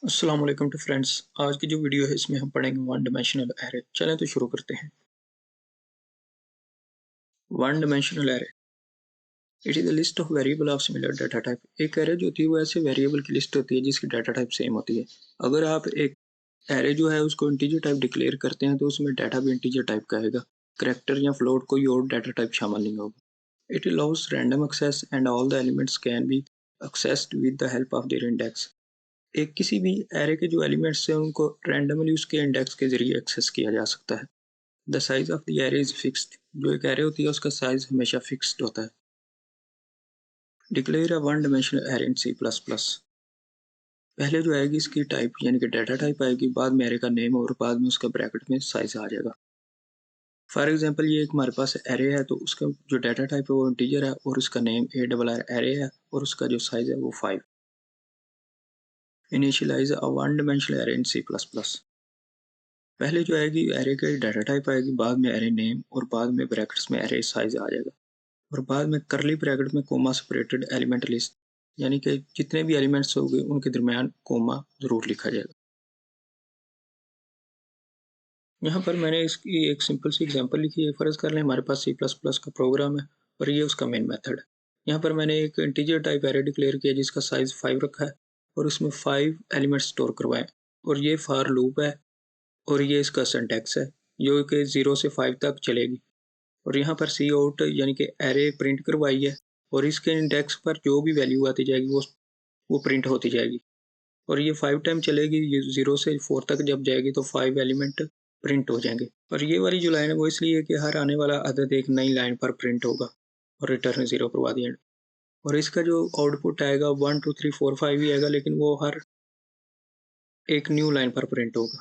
अस्सलाम वालेकुम to friends. आज की जो वीडियो है इसमें हम पढ़ेंगे वन डायमेंशनल एरे। चलें तो शुरू करते हैं। One dimensional array it is a list of variable of similar data type. एक एरे जो होती है वो ऐसे वेरिएबल की लिस्ट होती है जिसकी डाटा टाइप सेम होती है। अगर आप एक एरे जो है उसको इंटीजर टाइप डिक्लेयर करते हैं तो उसमें डाटा भी इंटीजर टाइप का आएगा। करैक्टर या फ्लोट कोई और डाटा टाइप शामिल नहीं होगा। It allows random access and all the elements can be accessed with the help of their index. एक किसी भी एरे के जो एलिमेंट्स हैं उनको रैंडमली उसके इंडेक्स के जरिए एक्सेस किया जा सकता है। The size of the array is fixed. जो एक एरे होती है उसका साइज हमेशा फिक्स्ड होता है। Declare a one dimensional array in C plus plus. पहले जो आएगी इसकी टाइप यानी कि डाटा टाइप आएगी, बाद में एरे का नेम और बाद में उसका ब्रैकेट में साइज आ जाएगा। फॉर एग्जांपल ये एक हमारे पास एरे है तो उसका जो डाटा टाइप है वो इंटीजर है और उसका name A double R array है और उसका जो साइज है वो 5। Initialise a one dimensional array in C plus plus. पहले जो आएगी एरे का डाटा टाइप आएगी, बाद में एरे नेम और बाद में ब्रैकेट्स में एरे साइज आ जाएगा और बाद में करली ब्रैकेट में कोमा सेपरेटेड एलिमेंट लिस्ट, यानी कि जितने भी एलिमेंट्स होंगे उनके दरमियान कोमा ज़रूर लिखा जाएगा। यहाँ पर मैंने इसकी एक सिंपल सी एग्जांपल लिखी है। फ़र्ज़ कर लें हमारे पास सी प्लस प्लस का प्रोग्राम है और ये उसका मेन मेथड है। यहाँ पर मैंने एक इंटीजर टाइप एरे डिक्लेयर किया जिसका साइज़ 5 रखा है और उसमें 5 एलिमेंट्स स्टोर करवाए और ये फॉर लूप है और ये इसका सिंटैक्स है जो कि 0 से 5 तक चलेगी। और यहाँ पर सी आउट यानी कि एरे प्रिंट करवाई है और इसके इंडेक्स पर जो भी वैल्यू आती जाएगी वो प्रिंट होती जाएगी और ये 5 टाइम चलेगी। ये 0 से 4 तक जब जाएगी तो 5 एलिमेंट प्रिंट हो जाएंगे। और ये वाली जो लाइन है वो इसलिए है कि हर आने वाला अदद एक नई लाइन पर प्रिंट होगा और रिटर्न 0 करवा दिया। और इसका जो आउटपुट आएगा 1 2 3 4 5 ही आएगा, लेकिन वो हर एक न्यू लाइन पर प्रिंट होगा।